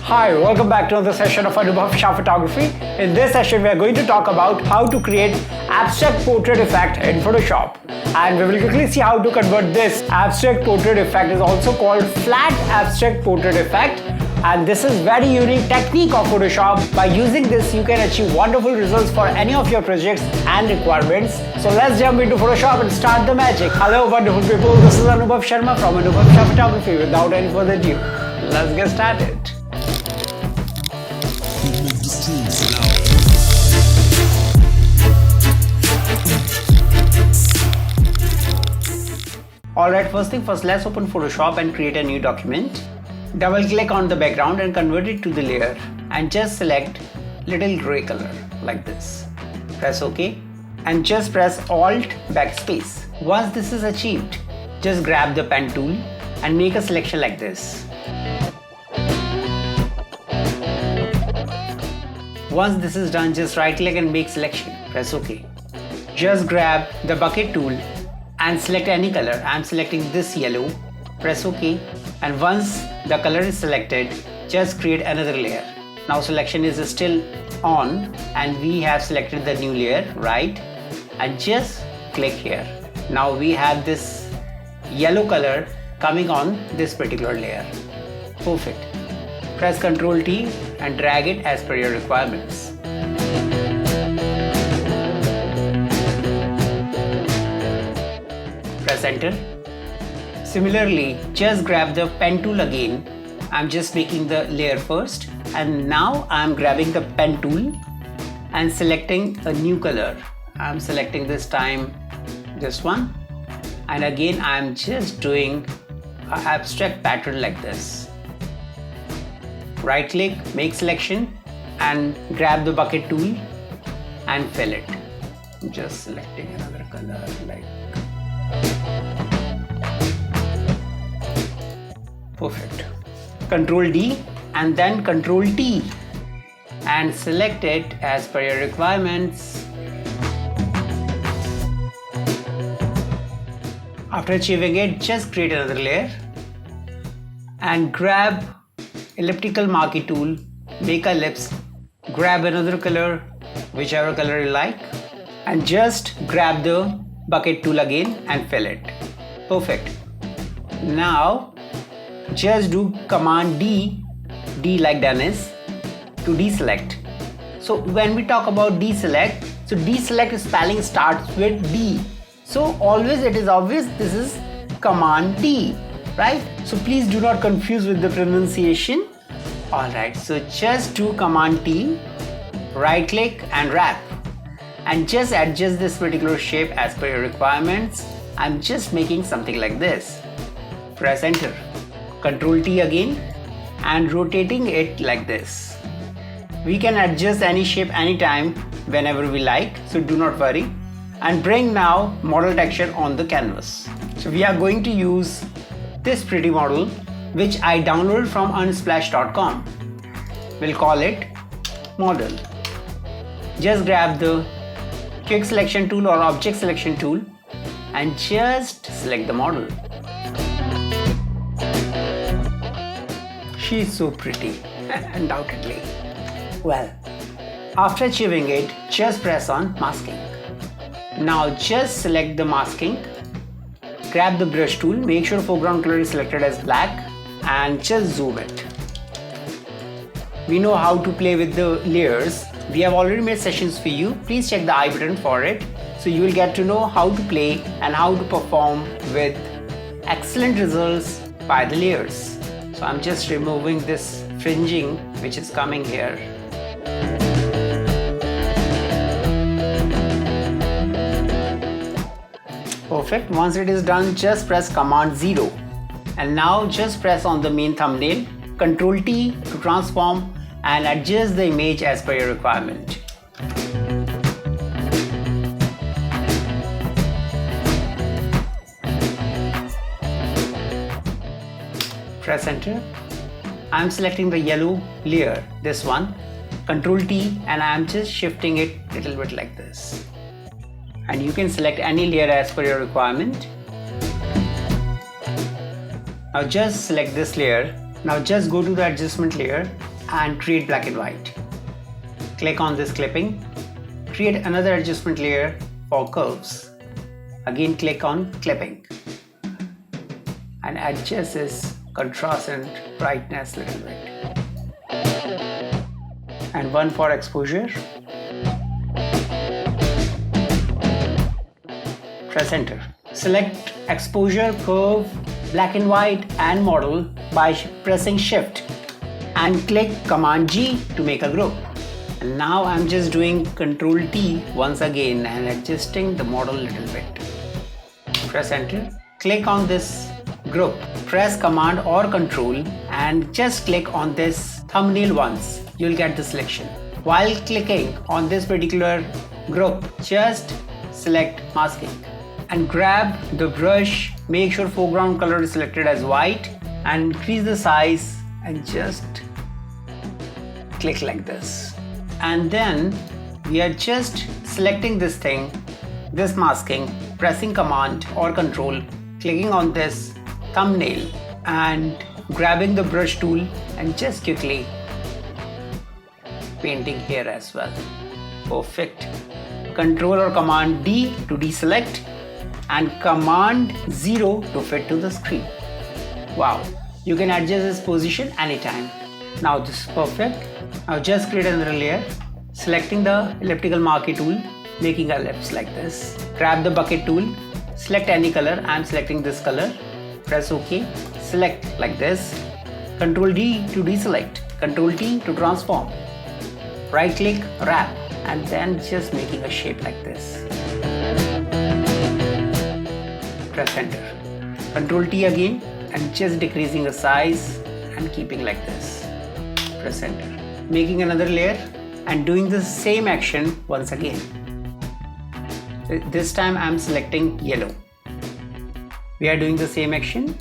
Hi, welcome back to another session of Anubhav Shah Photography. In this session, we are going to talk about how to create abstract portrait effect in Photoshop. And we will quickly see how to convert this abstract portrait effect. Is also called flat abstract portrait effect. And this is very unique technique of Photoshop. By using this, you can achieve wonderful results for any of your projects and requirements. So let's jump into Photoshop and start the magic. Hello, wonderful people. This is Anubhav Sharma from Anubhav Shah Photography. Without any further ado, let's get started. Alright, first thing first, let's open Photoshop and create a new document. Double click on the background and convert it to the layer and just select little gray color like this. Press OK and just press Alt backspace. Once this is achieved, just grab the pen tool and make a selection like this. Once this is done, just right click and make selection. Press OK. Just grab the bucket tool and select any color. I'm selecting this yellow. Press OK. And once the color is selected, just create another layer. Now selection is still on and we have selected the new layer, right? And just click here. Now we have this yellow color coming on this particular layer. Perfect. Press Ctrl T and drag it as per your requirements. Press enter. Similarly, just grab the pen tool again. I'm just making the layer first, and now I'm grabbing the pen tool and selecting a new color. I'm selecting this time this one, and again I'm just doing an abstract pattern like this. Right click, make selection and grab the bucket tool and fill it. Just selecting another color like perfect. Ctrl D and then Ctrl T and select it as per your requirements. After achieving it, just create another layer and grab elliptical marquee tool, make a ellipse, grab another color, whichever color you like, and just grab the bucket tool again and fill it. Perfect. Now just do Command D like Dennis, to deselect. So when we talk about deselect, so deselect spelling starts with D. So always it is obvious this is Command D, right? So please do not confuse with the pronunciation. Alright, so just do Command T, right click and wrap. And just adjust this particular shape as per your requirements. I'm just making something like this. Press enter. Ctrl T again and rotating it like this. We can adjust any shape anytime whenever we like, so do not worry. And bring now model texture on the canvas. So we are going to use this pretty model which I downloaded from unsplash.com. We'll call it model. Just grab the quick selection tool or object selection tool and just select the model. She's so pretty, undoubtedly. Well, after achieving it, just press on masking. Now just select the masking, grab the brush tool, make sure foreground color is selected as black and just zoom it. We know how to play with the layers. We have already made sessions for you. Please check the I button for it. So you will get to know how to play and how to perform with excellent results by the layers. So I'm just removing this fringing which is coming here. Perfect. Once it is done, just press Command 0. And now just press on the main thumbnail, Ctrl T to transform and adjust the image as per your requirement. Press enter. I'm selecting the yellow layer, this one. Ctrl T and I'm just shifting it a little bit like this. And you can select any layer as per your requirement. Now just select this layer. Now just go to the adjustment layer and create black and white. Click on this clipping. Create another adjustment layer for curves. Again click on clipping and adjust this contrast and brightness a little bit. And one for exposure. Press enter. Select exposure, curve, black and white and model by pressing shift and click Command G to make a group. And now I'm just doing Ctrl T once again and adjusting the model a little bit. Press enter. Click on this group. Press Command or Control and just click on this thumbnail once. You'll get the selection. While clicking on this particular group, just select masking and grab the brush. Make sure foreground color is selected as white and increase the size and just click like this. And then we are just selecting this thing, this masking, pressing Command or Control, clicking on this thumbnail and grabbing the brush tool and just quickly painting here as well. Perfect. Control or Command D to deselect and Command 0 to fit to the screen. Wow, you can adjust this position anytime. Now this is perfect. Now just create another layer, selecting the elliptical marquee tool, making a ellipse like this. Grab the bucket tool, select any color. I'm selecting this color. Press OK. Select like this. Ctrl D to deselect. Ctrl T to transform. Right click, wrap, and then just making a shape like this. Press enter. Ctrl T again and just decreasing the size and keeping like this. Press enter. Making another layer and doing the same action once again. This time I'm selecting yellow. We are doing the same action.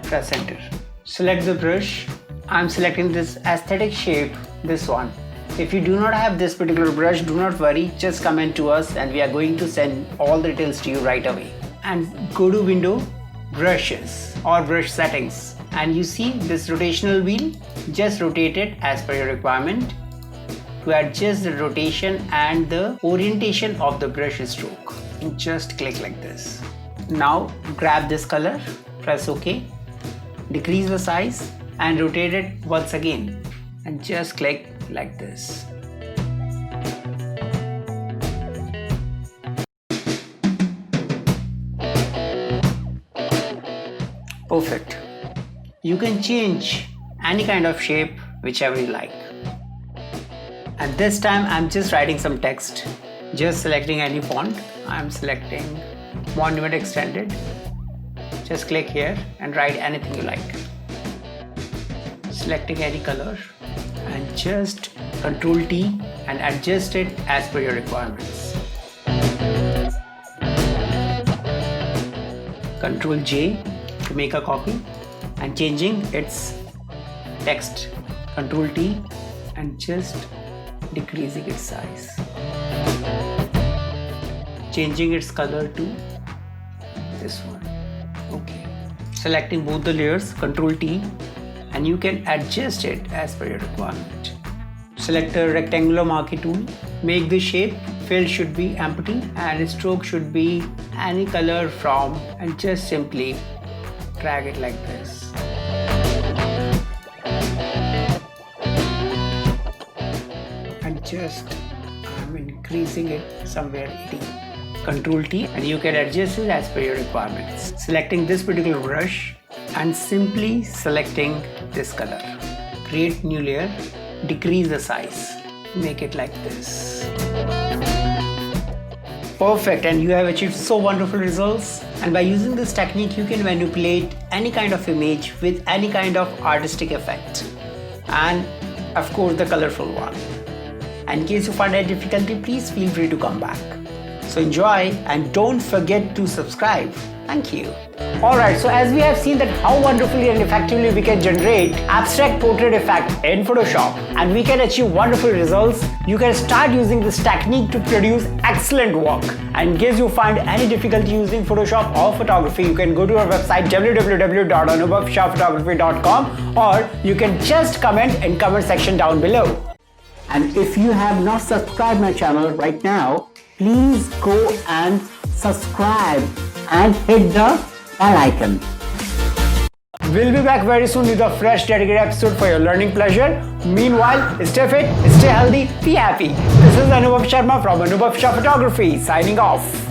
Press enter. Select the brush. I'm selecting this aesthetic shape, this one. If you do not have this particular brush, do not worry, just comment to us and we are going to send all the details to you right away. And go to window, brushes or brush settings. And you see this rotational wheel, just rotate it as per your requirement to adjust the rotation and the orientation of the brush stroke. And just click like this. Now grab this color, press OK, decrease the size and rotate it once again and just click like this. Perfect. You can change any kind of shape whichever you like. And this time I'm just writing some text, just selecting any font. I'm selecting Monument Extended. Just click here and write anything you like. Selecting any color and just Ctrl T and adjust it as per your requirements. Ctrl J to make a copy and changing its text. Ctrl T and just decreasing its size. Changing its color to this one. Okay. Selecting both the layers, Ctrl T, and you can adjust it as per your requirement. Select a rectangular marquee tool. Make the shape. Fill should be empty and stroke should be any color from, and just simply drag it like this. And just I'm increasing it somewhere 80. Ctrl T and you can adjust it as per your requirements. Selecting this particular brush and simply selecting this color. Create new layer, decrease the size, make it like this. Perfect, and you have achieved so wonderful results. And by using this technique, you can manipulate any kind of image with any kind of artistic effect, and of course the colorful one. And in case you find a difficulty, please feel free to come back. So enjoy and don't forget to subscribe. Thank you. Alright, so as we have seen that how wonderfully and effectively we can generate abstract portrait effect in Photoshop and we can achieve wonderful results, you can start using this technique to produce excellent work. And in case you find any difficulty using Photoshop or photography, you can go to our website www.anubhavshahphotography.com or you can just comment in comment section down below. And if you have not subscribed my channel right now, please go and subscribe and hit the bell icon. We'll be back very soon with a fresh dedicated episode for your learning pleasure. Meanwhile, stay fit, stay healthy, be happy. This is Anubhav Sharma from Anubhav Shah Photography signing off.